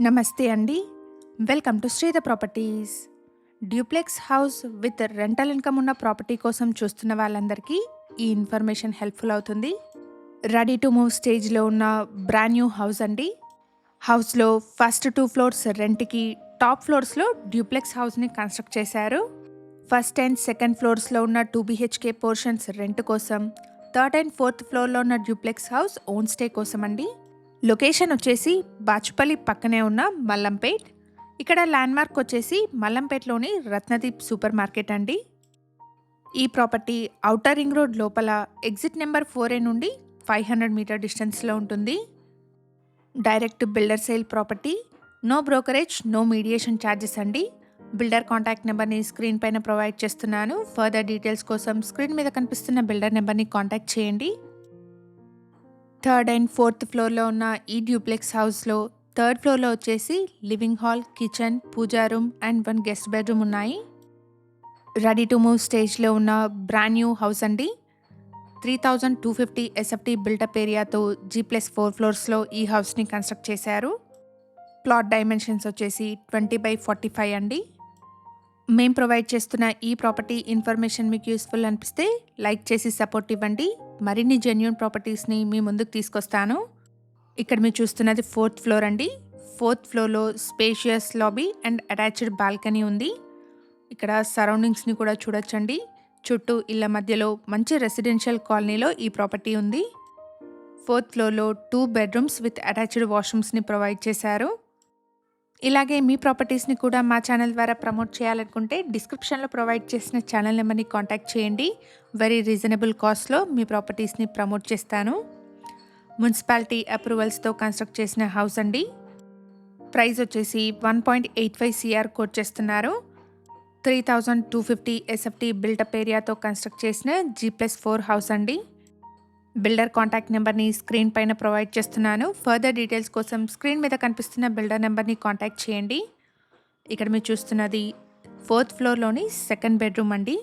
నమస్తే అండి. Welcome to Sridha properties. Duplex house with rental income ఉన్న ప్రాపర్టీ కోసం చూస్తున్న వాళ్ళందరికీ ఈ ఇన్ఫర్మేషన్ హెల్ప్ఫుల్ అవుతుంది. రెడీ టు మూవ్ స్టేజ్లో ఉన్న బ్రాండ్ న్యూ హౌస్ అండి. హౌస్లో ఫస్ట్ 2 ఫ్లోర్స్ రెంట్కి, టాప్ ఫ్లోర్స్లో డ్యూప్లెక్స్ హౌస్ని కన్స్ట్రక్ట్ చేశారు. ఫస్ట్ అండ్ సెకండ్ ఫ్లోర్స్లో ఉన్న 2 BHK పోర్షన్స్ రెంట్ కోసం, థర్డ్ అండ్ ఫోర్త్ ఫ్లోర్లో ఉన్న డ్యూప్లెక్స్ హౌస్ ఓన్ స్టే కోసం అండి. లొకేషన్ వచ్చేసి బాచుపల్లి పక్కనే ఉన్న మల్లంపేట్. ఇక్కడ ల్యాండ్మార్క్ వచ్చేసి మల్లంపేట్లోని రత్నదీప్ సూపర్ మార్కెట్ అండి. ఈ ప్రాపర్టీ ఔటర్ రింగ్ రోడ్ లోపల ఎగ్జిట్ నెంబర్ 4A నుండి 500 మీటర్ డిస్టెన్స్లో ఉంటుంది. Direct builder sale property, no brokerage, no mediation charges అండి. బిల్డర్ కాంటాక్ట్ నెంబర్ని స్క్రీన్ పైన ప్రొవైడ్ చేస్తున్నాను. ఫర్దర్ డీటెయిల్స్ కోసం స్క్రీన్ మీద కనిపిస్తున్న బిల్డర్ నెంబర్ని కాంటాక్ట్ చేయండి. థర్డ్ అండ్ ఫోర్త్ ఫ్లోర్లో ఉన్న ఈ డ్యూప్లెక్స్ హౌస్లో థర్డ్ ఫ్లోర్లో వచ్చేసి living hall, kitchen, pooja room and 1 guest bedroom ఉన్నాయి. రెడీ టు మూవ్ స్టేజ్లో ఉన్న బ్రాండ్ న్యూ హౌస్ అండి. 3250 SFT బిల్టప్ ఏరియాతో G+4 ఫ్లోర్స్లో ఈ హౌస్ని కన్స్ట్రక్ట్ చేశారు. ప్లాట్ డైమెన్షన్స్ వచ్చేసి 20/45 అండి. మేము ప్రొవైడ్ చేస్తున్న ఈ ప్రాపర్టీ ఇన్ఫర్మేషన్ మీకు యూస్ఫుల్ అనిపిస్తే లైక్ చేసి సపోర్ట్ ఇవ్వండి. మరిన్ని జెన్యూన్ ప్రాపర్టీస్ని మీ ముందుకు తీసుకొస్తాను. ఇక్కడ మీరు చూస్తున్నది 4th ఫ్లోర్ అండి. 4th ఫ్లోర్లో spacious lobby and attached balcony ఉంది. ఇక్కడ సరౌండింగ్స్ని కూడా చూడొచ్చండి. చుట్టూ ఇళ్ల మధ్యలో మంచి రెసిడెన్షియల్ కాలనీలో ఈ ప్రాపర్టీ ఉంది. 4th ఫ్లోర్లో 2 బెడ్రూమ్స్ విత్ అటాచ్డ్ వాష్రూమ్స్ని ప్రొవైడ్ చేశారు. ఇలాగే మీ ప్రాపర్టీస్ని కూడా మా ఛానల్ ద్వారా ప్రమోట్ చేయాలనుకుంటే డిస్క్రిప్షన్లో ప్రొవైడ్ చేసిన ఛానల్ నెంబర్ని కాంటాక్ట్ చేయండి. వెరీ రీజనబుల్ కాస్ట్లో మీ ప్రాపర్టీస్ని ప్రమోట్ చేస్తాను. మున్సిపాలిటీ అప్రూవల్స్తో కన్స్ట్రక్ట్ చేసిన హౌస్ అండి. ప్రైస్ వచ్చేసి 1.85 CR కోట్ చేస్తున్నారు. 3250 SFT బిల్టప్ ఏరియాతో కన్స్ట్రక్ట్ చేసిన G+4 హౌస్ అండి. బిల్డర్ కాంటాక్ట్ నెంబర్ని స్క్రీన్ పైన ప్రొవైడ్ చేస్తున్నాను. ఫర్దర్ డీటెయిల్స్ కోసం స్క్రీన్ మీద కనిపిస్తున్న బిల్డర్ నెంబర్ని కాంటాక్ట్ చేయండి. ఇక్కడ మీరు చూస్తున్నది 4th ఫ్లోర్లోని సెకండ్ బెడ్రూమ్ అండి.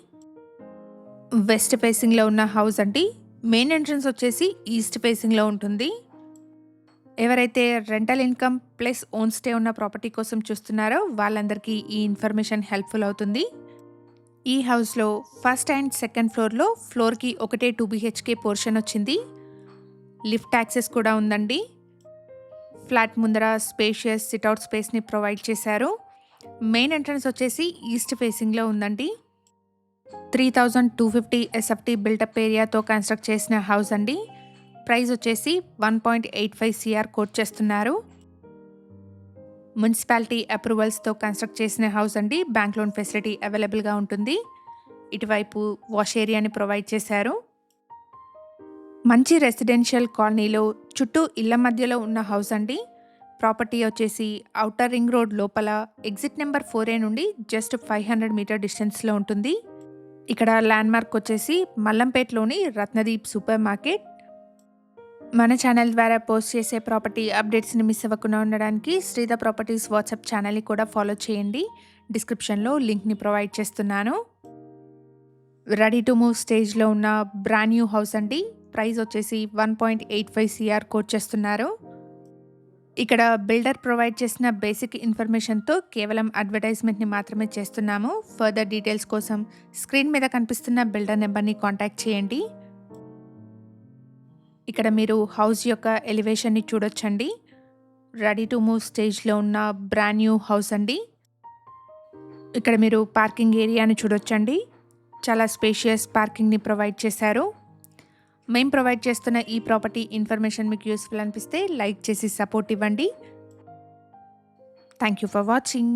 వెస్ట్ ఫేసింగ్లో ఉన్న హౌస్ అండి. మెయిన్ ఎంట్రన్స్ వచ్చేసి ఈస్ట్ ఫేసింగ్లో ఉంటుంది. ఎవరైతే rental income plus own stay ఉన్న ప్రాపర్టీ కోసం చూస్తున్నారో వాళ్ళందరికీ ఈ ఇన్ఫర్మేషన్ హెల్ప్ఫుల్ అవుతుంది. ఈ హౌస్లో ఫస్ట్ అండ్ సెకండ్ ఫ్లోర్లో ఫ్లోర్కి ఒకటే 2 BHK పోర్షన్ వచ్చింది. లిఫ్ట్ యాక్సెస్ కూడా ఉందండి. ఫ్లాట్ ముందర స్పేషియస్ సిట్అవుట్ స్పేస్ని ప్రొవైడ్ చేశారు. మెయిన్ ఎంట్రన్స్ వచ్చేసి ఈస్ట్ ఫేసింగ్లో ఉందండి. 3250 SFT బిల్టప్ ఏరియాతో కన్స్ట్రక్ట్ చేసిన హౌస్ అండి. ప్రైస్ వచ్చేసి 1.85 CR కోట్ చేస్తున్నారు. మున్సిపాలిటీ అప్రూవల్స్తో కన్స్ట్రక్ట్ చేసిన హౌస్ అండి. బ్యాంక్ లోన్ ఫెసిలిటీ అవైలబుల్గా ఉంటుంది. ఇటువైపు వాష్ ఏరియాని ప్రొవైడ్ చేశారు. మంచి రెసిడెన్షియల్ కాలనీలో చుట్టూ ఇళ్ల మధ్యలో ఉన్న హౌస్ అండి. ప్రాపర్టీ వచ్చేసి ఔటర్ రింగ్ రోడ్ లోపల ఎగ్జిట్ నెంబర్ 4A నుండి జస్ట్ 500 మీటర్ డిస్టెన్స్లో ఉంటుంది. ఇక్కడ ల్యాండ్మార్క్ వచ్చేసి మల్లంపేట్లోని రత్నదీప్ సూపర్ మార్కెట్. మన ఛానల్ ద్వారా పోస్ట్ చేసే ప్రాపర్టీ అప్డేట్స్ని మిస్ అవ్వకుండా ఉండడానికి శ్రీధ ప్రాపర్టీస్ వాట్సాప్ ఛానల్ని కూడా ఫాలో చేయండి. డిస్క్రిప్షన్లో లింక్ని ప్రొవైడ్ చేస్తున్నాను. రెడీ టు మూవ్ స్టేజ్లో ఉన్న బ్రాండ్ న్యూ హౌస్ అండి. ప్రైస్ వచ్చేసి 1.85 CR కోట్ చేస్తున్నారు. ఇక్కడ బిల్డర్ ప్రొవైడ్ చేసిన బేసిక్ ఇన్ఫర్మేషన్తో కేవలం అడ్వర్టైజ్మెంట్ని మాత్రమే చేస్తున్నాము. ఫర్దర్ డీటెయిల్స్ కోసం స్క్రీన్ మీద కనిపిస్తున్న బిల్డర్ నెంబర్ని కాంటాక్ట్ చేయండి. ఇక్కడ మీరు హౌస్ యొక్క ఎలివేషన్ని చూడొచ్చండి. రెడీ టు మూవ్ స్టేజ్లో ఉన్న బ్రాండ్ న్యూ హౌస్ అండి. ఇక్కడ మీరు పార్కింగ్ ఏరియాని చూడొచ్చండి. చాలా స్పేషియస్ పార్కింగ్ని ప్రొవైడ్ చేశారు. మేము ప్రొవైడ్ చేస్తున్న ఈ ప్రాపర్టీ ఇన్ఫర్మేషన్ మీకు యూస్ఫుల్ అనిపిస్తే లైక్ చేసి సపోర్ట్ ఇవ్వండి. Thank you for watching.